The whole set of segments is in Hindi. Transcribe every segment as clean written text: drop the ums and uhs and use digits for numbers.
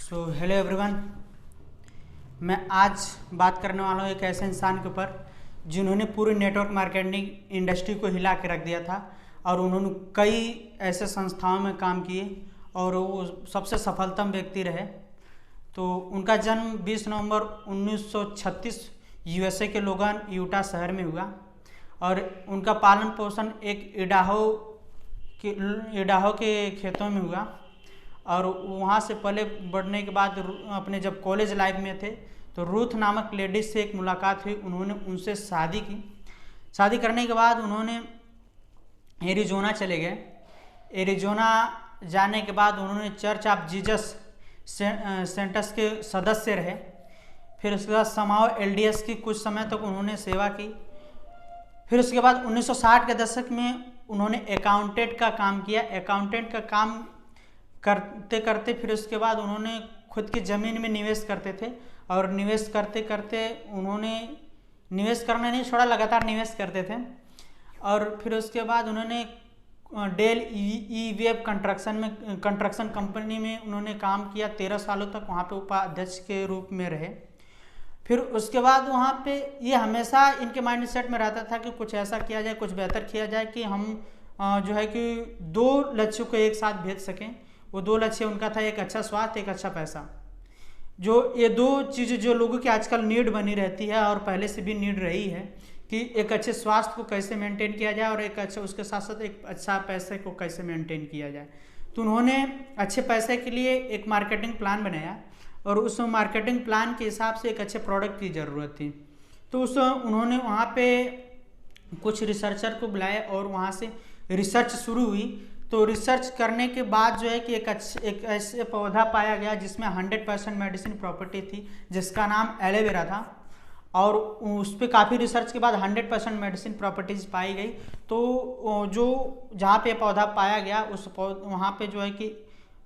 Hello everyone. मैं आज बात करने वाला हूँ एक ऐसे इंसान के ऊपर जिन्होंने पूरी नेटवर्क मार्केटिंग इंडस्ट्री को हिला के रख दिया था और उन्होंने कई ऐसे संस्थाओं में काम किए और वो सबसे सफलतम व्यक्ति रहे। तो उनका जन्म 20 नवंबर 1936 यूएसए के लोगन यूटा शहर में हुआ और उनका पालन पोषण एक इडाहो के खेतों में हुआ। और वहाँ से पले बढ़ने के बाद अपने जब कॉलेज लाइफ में थे तो रूथ नामक लेडीज से एक मुलाकात हुई। उन्होंने उनसे शादी की। शादी करने के बाद उन्होंने एरिजोना चले गए। एरिजोना जाने के बाद उन्होंने चर्च ऑफ जीसस सेंटस के सदस्य रहे। फिर उसके बाद समाओ एलडीएस की कुछ समय तक उन्होंने सेवा की। फिर उसके बाद 1960 के दशक में उन्होंने अकाउंटेंट का काम किया। अकाउंटेंट का काम करते करते फिर उसके बाद उन्होंने खुद की ज़मीन में निवेश करते थे और निवेश करते करते उन्होंने निवेश करना नहीं छोड़ा, लगातार निवेश करते थे। और फिर उसके बाद उन्होंने डेल ई वेब कंस्ट्रक्शन कंपनी में उन्होंने काम किया। 13 सालों तक वहाँ पे उपाध्यक्ष के रूप में रहे। फिर उसके बाद वहाँ पे ये हमेशा इनके माइंड सेट में रहता था कि कुछ ऐसा किया जाए, कुछ बेहतर किया जाए कि हम जो है कि दो लक्ष्यों को एक साथ भेज सकें। वो दो लक्ष्य उनका था, एक अच्छा स्वास्थ्य, एक अच्छा पैसा। जो ये दो चीज़ें जो लोगों की आजकल नीड बनी रहती है और पहले से भी नीड रही है कि एक अच्छे स्वास्थ्य को कैसे मेंटेन किया जाए और एक अच्छा उसके साथ साथ एक अच्छा पैसे को कैसे मेंटेन किया जाए। तो उन्होंने अच्छे पैसे के लिए एक मार्केटिंग प्लान बनाया और उस मार्केटिंग प्लान के हिसाब से एक अच्छे प्रोडक्ट की ज़रूरत थी। तो उन्होंने वहाँ पे कुछ रिसर्चर को बुलाया और वहाँ से रिसर्च शुरू हुई। तो रिसर्च करने के बाद जो है कि एक ऐसे पौधा पाया गया जिसमें 100% मेडिसिन प्रॉपर्टी थी, जिसका नाम एलोवेरा था। और उस पर काफ़ी रिसर्च के बाद 100% मेडिसिन प्रॉपर्टीज पाई गई। तो जो जहाँ पे पौधा पाया गया उस वहाँ पे जो है कि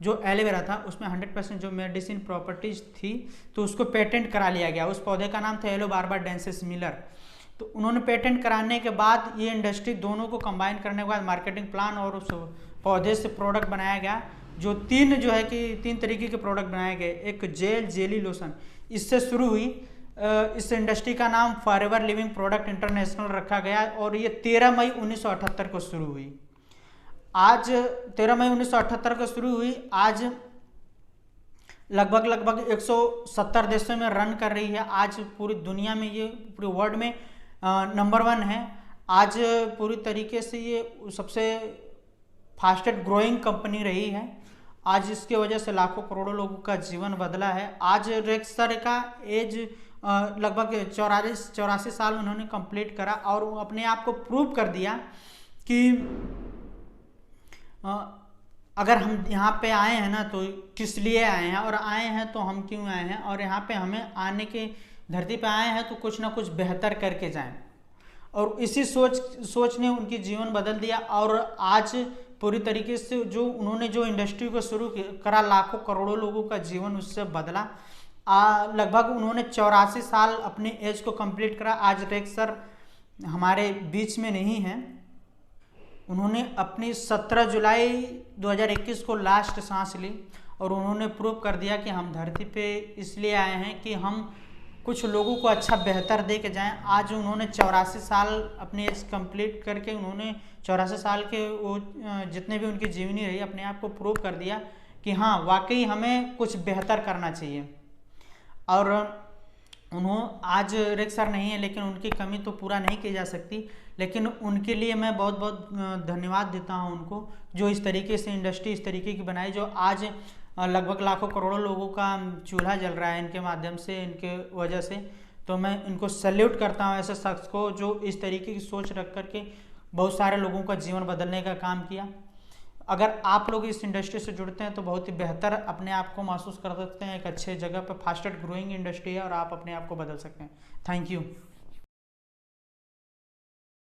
जो एलोवेरा था उसमें 100% जो मेडिसिन प्रॉपर्टीज थी तो उसको पेटेंट करा लिया गया। उस पौधे का नाम था एलोबार्बा डेंसिस मिलर। तो उन्होंने पेटेंट कराने के बाद ये इंडस्ट्री दोनों को कंबाइन करने के बाद मार्केटिंग प्लान और उस पौधे से प्रोडक्ट बनाया गया। जो तीन तरीके के प्रोडक्ट बनाए गए, एक जेल, जेली, लोशन, इससे शुरू हुई। इस इंडस्ट्री का नाम फॉरएवर लिविंग प्रोडक्ट इंटरनेशनल रखा गया और ये 13 मई 1978 को शुरू हुई। आज 13 मई 1978 को शुरू हुई। आज लगभग 170 देशों में रन कर रही है। आज पूरी दुनिया में ये पूरे वर्ल्ड में नंबर 1 है। आज पूरी तरीके से ये सबसे फास्टेस्ट ग्रोइंग कंपनी रही है। आज इसके वजह से लाखों करोड़ों लोगों का जीवन बदला है। आज रेक्सर का एज लगभग 84 साल उन्होंने कंप्लीट करा और अपने आप को प्रूव कर दिया कि अगर हम यहाँ पे आए हैं ना तो किस लिए आए हैं और आए हैं तो हम क्यों आए हैं और यहाँ पे हमें आने के धरती पे आए हैं तो कुछ ना कुछ बेहतर करके जाएं। और इसी सोच ने उनकी जीवन बदल दिया और आज पूरी तरीके से जो उन्होंने जो इंडस्ट्री को शुरू करा, लाखों करोड़ों लोगों का जीवन उससे बदला। लगभग उन्होंने 84 साल अपने एज को कंप्लीट करा। आज रेक्सर हमारे बीच में नहीं है। उन्होंने अपनी 17 जुलाई 2021 को लास्ट सांस ली और उन्होंने प्रूव कर दिया कि हम धरती पे इसलिए आए हैं कि हम कुछ लोगों को अच्छा बेहतर दे के जाएँ। आज उन्होंने 84 साल अपनी एज कंप्लीट करके उन्होंने 84 साल के वो जितने भी उनकी जीवनी रही अपने आप को प्रूव कर दिया कि हाँ वाकई हमें कुछ बेहतर करना चाहिए। और आज रेक्सर नहीं है लेकिन उनकी कमी तो पूरा नहीं की जा सकती। लेकिन उनके लिए मैं बहुत बहुत धन्यवाद देता हूँ उनको, जो इस तरीके से इंडस्ट्री इस तरीके की बनाई, जो आज लगभग लाखों करोड़ों लोगों का चूल्हा जल रहा है इनके माध्यम से, इनके वजह से। तो मैं इनको सैल्यूट करता हूँ ऐसे शख्स को जो इस तरीके की सोच रख करके बहुत सारे लोगों का जीवन बदलने का काम किया। अगर आप लोग इस इंडस्ट्री से जुड़ते हैं तो बहुत ही बेहतर अपने आप को महसूस कर सकते हैं। एक अच्छे जगह पर फास्टेस्ट ग्रोइंग इंडस्ट्री है और आप अपने आप को बदल सकते हैं। Thank you.